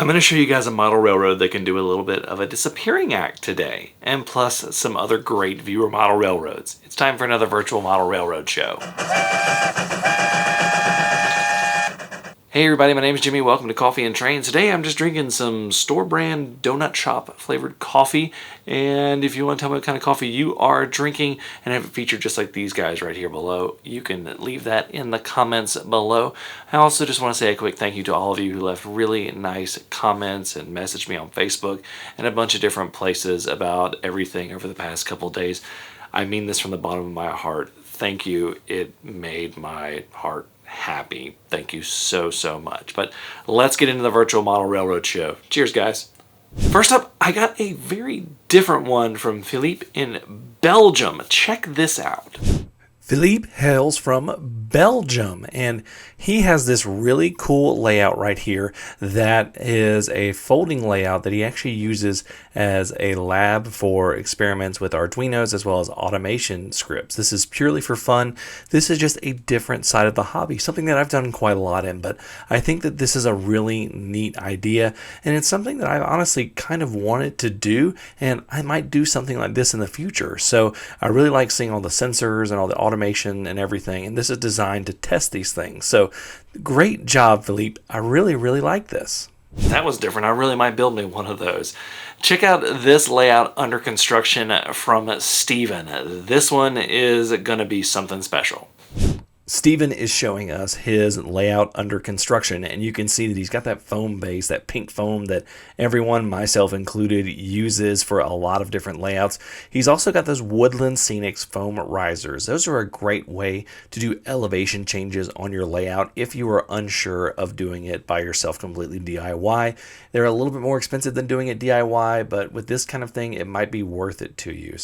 I'm going to show you guys a model railroad that can do a little bit of a disappearing act today, and plus some other great viewer model railroads. It's time for another virtual model railroad show. Hey everybody, my name is Jimmy. Welcome to Coffee and Trains. Today I'm just drinking some store brand donut shop flavored coffee. And if you want to tell me what kind of coffee you are drinking and have it featured just like these guys right here below, you can leave that in the comments below. I also just want to say a quick thank you to all of you who left really nice comments and messaged me on Facebook and a bunch of different places about everything over the past couple of days. I mean this from the bottom of my heart. Thank you. It made my heart happy. Thank you so much. But let's get into the virtual model railroad show. Cheers, guys. First up, I got a very different one from Philippe in Belgium. Check this out. Philippe hails from Belgium, and he has this really cool layout right here that is a folding layout that he actually uses as a lab for experiments with Arduinos as well as automation scripts. This is purely for fun. This is just a different side of the hobby, something that I've done quite a lot in, but I think that this is a really neat idea, and it's something that I've honestly kind of wanted to do, and I might do something like this in the future. So I really like seeing all the sensors and all the automation and everything, and this is designed to test these things. So great job, Philippe. I really like this. That was different. I really might build me one of those. Check out this layout under construction from Steven. This one is gonna be something special. Steven is showing us his layout under construction, and you can see that he's got that foam base, that pink foam that everyone, myself included, uses for a lot of different layouts. He's also got those Woodland Scenics foam risers. Those are a great way to do elevation changes on your layout if you are unsure of doing it by yourself completely DIY. They're a little bit more expensive than doing it DIY, but with this kind of thing, it might be worth it to you.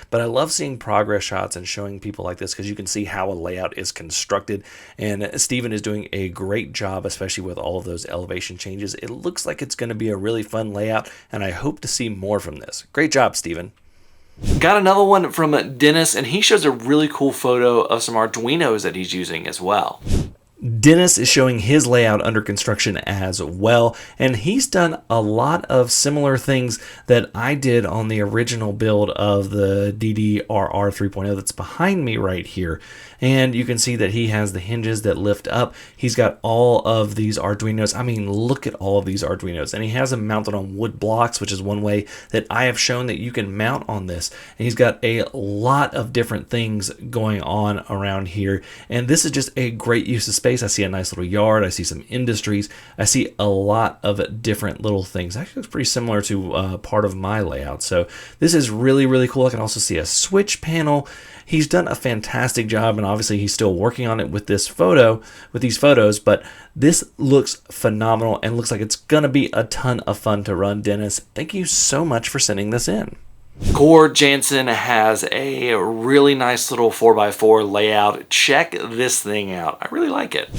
But I love seeing progress shots and showing people like this because you can see how a layout is constructed, and Steven is doing a great job, especially with all of those elevation changes. It looks like it's going to be a really fun layout, and I hope to see more from this. Great job, Steven. Got another one from Dennis, and he shows a really cool photo of some Arduinos that he's using as well. Dennis is showing his layout under construction as well, and he's done a lot of similar things that I did on the original build of the DDRR 3.0 that's behind me right here. And you can see that he has the hinges that lift up. He's got all of these Arduinos. I mean, look at all of these Arduinos. And he has them mounted on wood blocks, which is one way that I have shown that you can mount on this. And he's got a lot of different things going on around here. And this is just a great use of space. I see a nice little yard. I see some industries. I see a lot of different little things. Actually, it's pretty similar to part of my layout. So this is really cool. I can also see a switch panel. He's done a fantastic job, and obviously he's still working on it with these photos, but this looks phenomenal and looks like it's gonna be a ton of fun to run. Dennis, thank you so much for sending this in. Core Jansen has a really nice little 4x4 layout. Check this thing out. I really like it.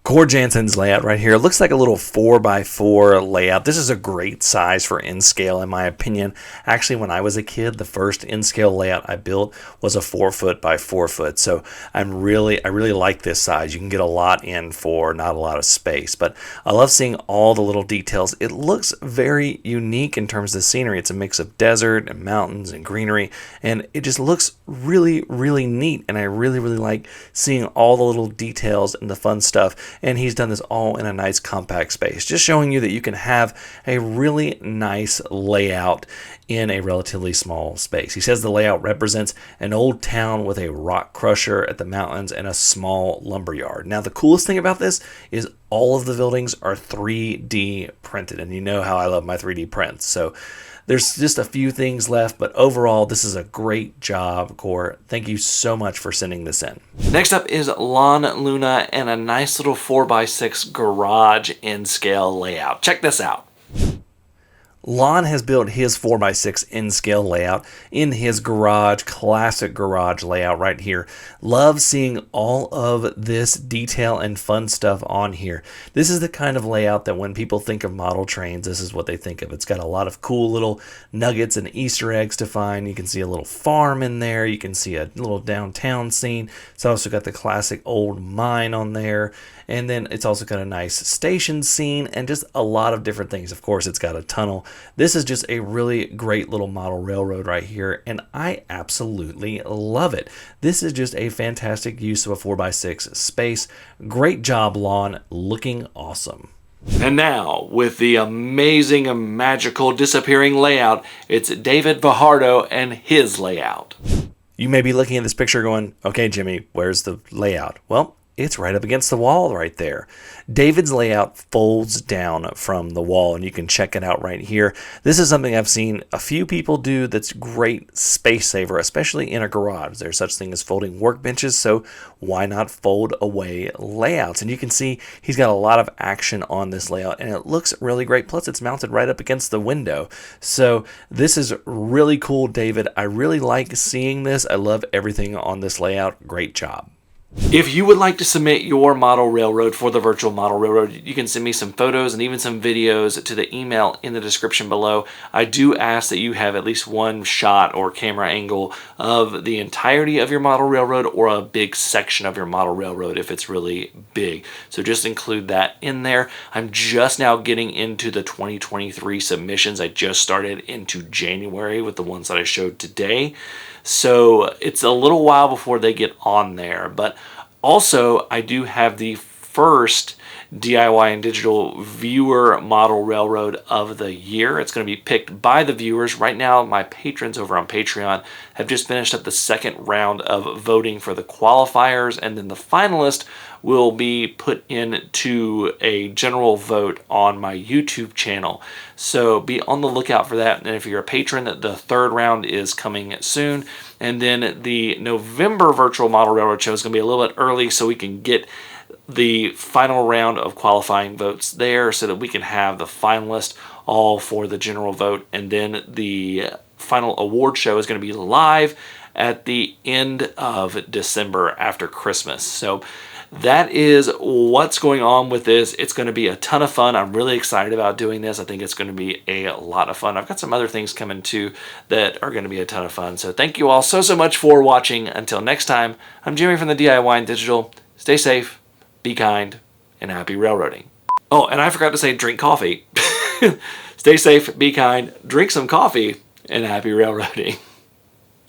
Core Jansen's layout right here looks like a little 4x4 layout. This is a great size for N-scale in my opinion. Actually, when I was a kid, the first N-scale layout I built was a 4-foot by 4-foot. So I really like this size. You can get a lot in for not a lot of space, but I love seeing all the little details. It looks very unique in terms of the scenery. It's a mix of desert and mountains and greenery, and it just looks really neat. And I really like seeing all the little details and the fun stuff. And he's done this all in a nice compact space, just showing you that you can have a really nice layout in a relatively small space. He says the layout represents an old town with a rock crusher at the mountains and a small lumber yard. Now, the coolest thing about this is all of the buildings are 3D printed, and you know how I love my 3D prints. So there's just a few things left, but overall, this is a great job, Core. Thank you so much for sending this in. Next up is Lon Luna and a nice little 4x6 garage N-scale layout. Check this out. Lon has built his 4x6 N-scale layout in his garage, classic garage layout right here. Love seeing all of this detail and fun stuff on here. This is the kind of layout that when people think of model trains, this is what they think of. It's got a lot of cool little nuggets and Easter eggs to find. You can see a little farm in there. You can see a little downtown scene. It's also got the classic old mine on there. And then it's also got a nice station scene and just a lot of different things. Of course, it's got a tunnel. This is just a really great little model railroad right here, and I absolutely love it. This is just a fantastic use of a 4x6 space. Great job, Lon. Looking awesome. And now, with the amazing, magical, disappearing layout, it's David Fajardo and his layout. You may be looking at this picture going, okay, Jimmy, where's the layout? Well, it's right up against the wall right there. David's layout folds down from the wall, and you can check it out right here. This is something I've seen a few people do that's great space saver, especially in a garage. There's such thing as folding workbenches, so why not fold away layouts? And you can see he's got a lot of action on this layout, and it looks really great. Plus, it's mounted right up against the window. So this is really cool, David. I really like seeing this. I love everything on this layout. Great job. If you would like to submit your model railroad for the virtual model railroad, you can send me some photos and even some videos to the email in the description below. I do ask that you have at least one shot or camera angle of the entirety of your model railroad or a big section of your model railroad if it's really big. So just include that in there. I'm just now getting into the 2023 submissions. I just started into January with the ones that I showed today. So it's a little while before they get on there, but also I do have the first DIY and digital viewer model railroad of the year. It's going to be picked by the viewers. Right now, my patrons over on Patreon have just finished up the second round of voting for the qualifiers, and then the finalist will be put into a general vote on my YouTube channel. So be on the lookout for that. And if you're a patron, the third round is coming soon. And then the November virtual model railroad show is going to be a little bit early so we can get the final round of qualifying votes there so that we can have the finalists all for the general vote. And then the final award show is going to be live at the end of December after Christmas. So that is what's going on with this. It's going to be a ton of fun. I'm really excited about doing this. I think it's going to be a lot of fun. I've got some other things coming too that are going to be a ton of fun. So thank you all so much for watching. Until next time, I'm Jimmy from the DIY and Digital. Stay safe, be kind, and happy railroading. Oh, and I forgot to say drink coffee. Stay safe, be kind, drink some coffee, and happy railroading.